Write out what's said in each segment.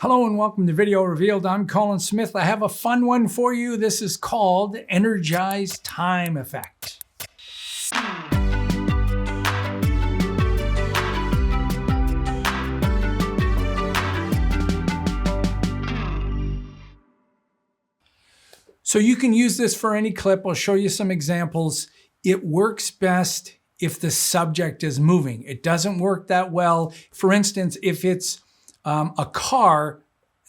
Hello and welcome to Video Revealed. I'm Colin Smith. I have a fun one for you. This is called Energize Time Effect. So you can use this for any clip. I'll show you some examples. It works best if the subject is moving. It doesn't work that well. For instance, if it's a car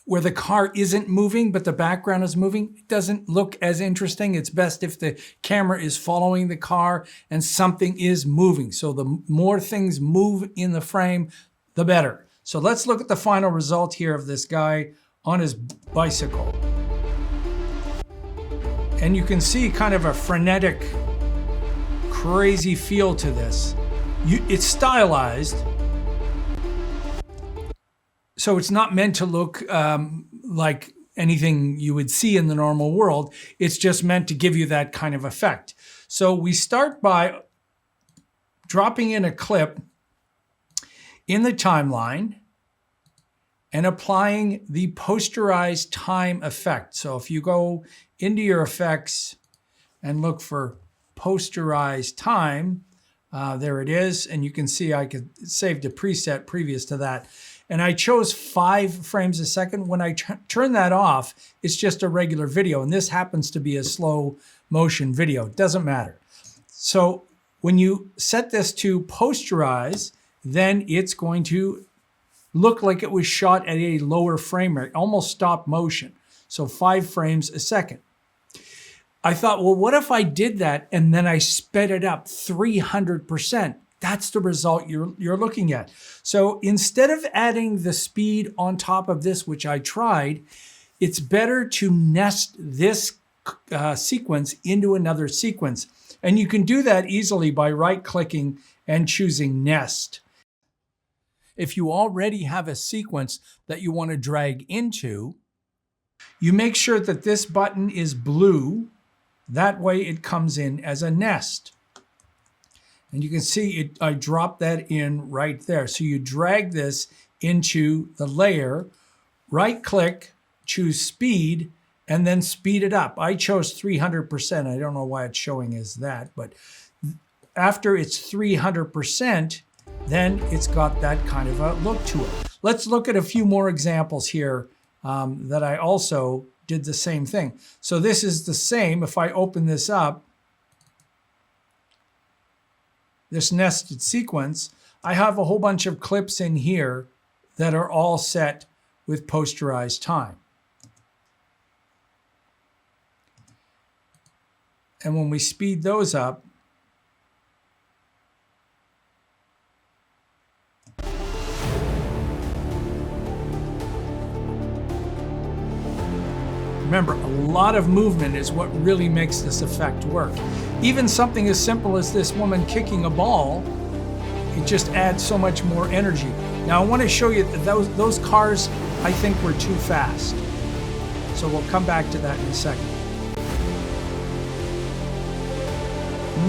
where the car isn't moving, but the background is moving, it doesn't look as interesting. It's best if the camera is following the car and something is moving. So the more things move in the frame, the better. So let's look at the final result here of this guy on his bicycle. And you can see kind of a frenetic, crazy feel to this. It's stylized. So it's not meant to look like anything you would see in the normal world. It's just meant to give you that kind of effect. So we start by dropping in a clip in the timeline and applying the posterized time effect. So if you go into your effects and look for posterized time, there it is. And you can see I could saved a preset previous to that. And I chose 5 frames a second. When I turn that off, it's just a regular video. And this happens to be a slow motion video. It doesn't matter. So when you set this to posterize, then it's going to look like it was shot at a lower frame rate, almost stop motion. So 5 frames a second. I thought, well, what if I did that and then I sped it up 300%? That's the result you're looking at. So instead of adding the speed on top of this, which I tried, it's better to nest this sequence into another sequence. And you can do that easily by right-clicking and choosing Nest. If you already have a sequence that you want to drag into, you make sure that this button is blue. That way it comes in as a nest. And you can see I dropped that in right there. So you drag this into the layer, right click, choose speed, and then speed it up. I chose 300%. I don't know why it's showing as that, but after it's 300%, then it's got that kind of a look to it. Let's look at a few more examples here that I also did the same thing. So this is the same. If I open this up, this nested sequence, I have a whole bunch of clips in here that are all set with posterized time. And when we speed those up, remember, a lot of movement is what really makes this effect work. Even something as simple as this woman kicking a ball, it just adds so much more energy. Now I want to show you that those cars, I think, were too fast. So we'll come back to that in a second.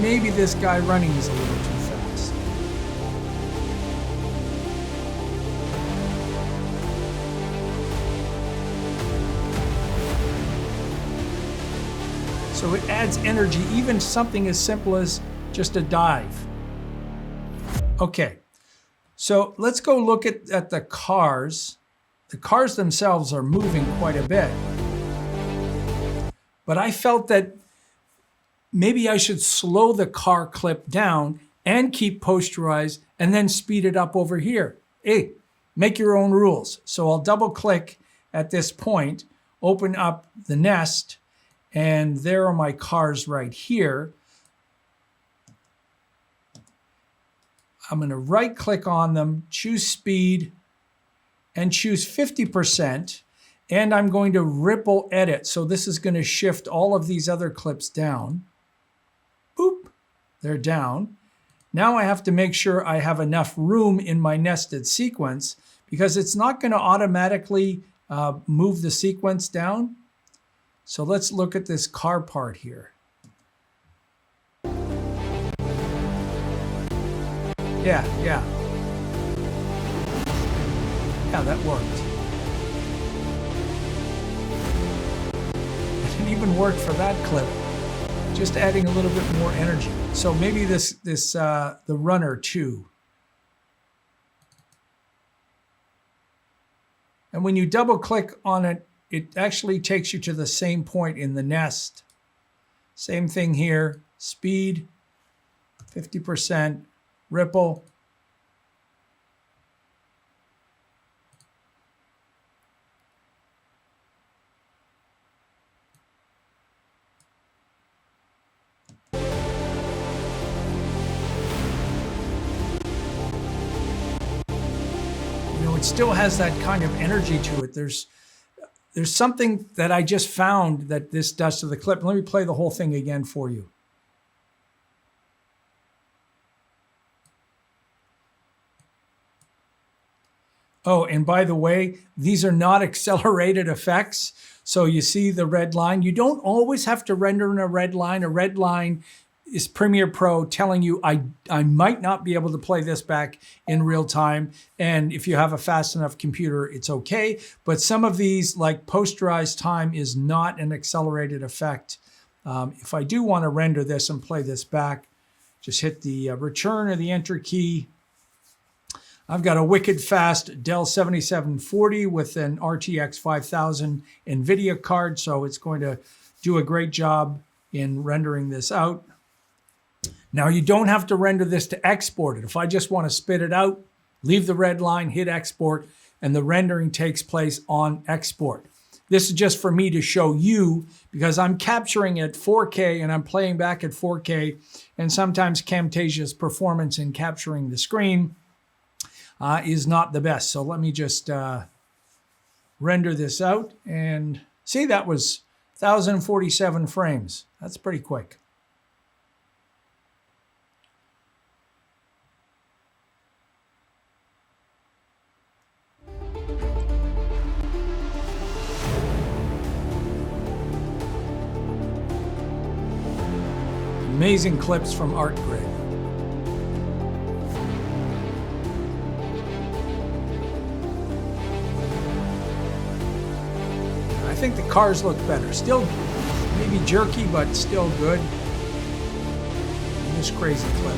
Maybe this guy running is a little too fast. So it adds energy, even something as simple as just a dive. Okay, so let's go look at the cars. The cars themselves are moving quite a bit. But I felt that maybe I should slow the car clip down and keep posterized and then speed it up over here. Hey, make your own rules. So I'll double click at this point, open up the nest, and there are my cars right here. I'm going to right click on them, choose speed, and choose 50%. And I'm going to ripple edit. So this is going to shift all of these other clips down. Boop, they're down. Now I have to make sure I have enough room in my nested sequence because it's not going to automatically move the sequence down. So let's look at this car part here. Yeah, that worked. It even worked for that clip. Just adding a little bit more energy. So maybe the runner too. And when you double click on it, it actually takes you to the same point in the nest. Same thing here, speed, 50%, ripple. It still has that kind of energy to it. There's something that I just found that this does to the clip. Let me play the whole thing again for you. Oh, and by the way, these are not accelerated effects. So you see the red line. You don't always have to render in a red line. A red line is Premiere Pro telling you I might not be able to play this back in real time. And if you have a fast enough computer, it's okay. But some of these, like posterized time, is not an accelerated effect. If I do want to render this and play this back, just hit the return or the enter key. I've got a wicked fast Dell 7740 with an RTX 5000 NVIDIA card, so it's going to do a great job in rendering this out. Now, you don't have to render this to export it. If I just want to spit it out, leave the red line, hit export, and the rendering takes place on export. This is just for me to show you, because I'm capturing at 4K and I'm playing back at 4K, and sometimes Camtasia's performance in capturing the screen is not the best. So let me just render this out, and see, that was 1047 frames. That's pretty quick. Amazing clips from Artgrid. I think the cars look better. Still maybe jerky, but still good in this crazy clip.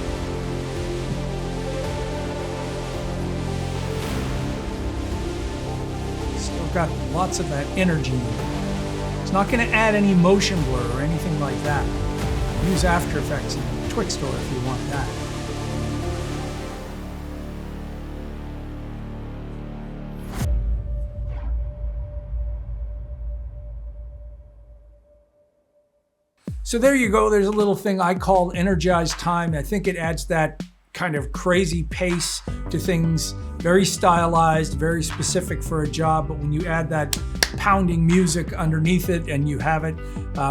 Still got lots of that energy. It's not going to add any motion blur or anything like that. Use After Effects in Twixtor if you want that. So there you go. There's a little thing I call Energize time. I think it adds that kind of crazy pace to things, very stylized, very specific for a job. But when you add that pounding music underneath it and you have it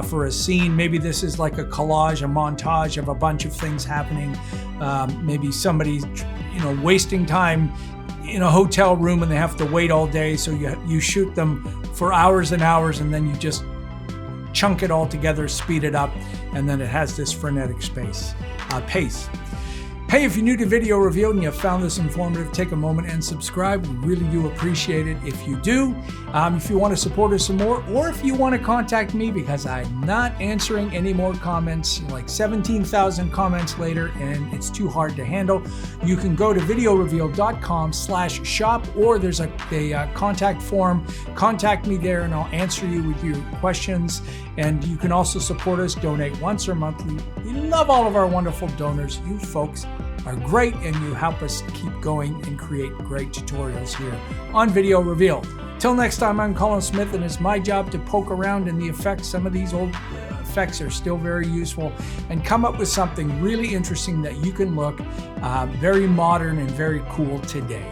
for a scene, maybe this is like a collage, a montage of a bunch of things happening. Maybe somebody's, wasting time in a hotel room and they have to wait all day. So you shoot them for hours and hours, and then you just chunk it all together, speed it up, and then it has this frenetic pace. Hey, if you're new to Video Revealed and you found this informative, take a moment and subscribe. We really do appreciate it if you do. If you want to support us some more, or if you want to contact me, because I'm not answering any more comments, like 17,000 comments later, and it's too hard to handle, you can go to videorevealed.com/shop, or there's a contact form. Contact me there and I'll answer you with your questions. And you can also support us, donate once or monthly. We love all of our wonderful donors. You folks are great, and you help us keep going and create great tutorials here on Video Revealed. Till next time, I'm Colin Smith, and it's my job to poke around in the effects. Some of these old effects are still very useful, and come up with something really interesting that you can look very modern and very cool today.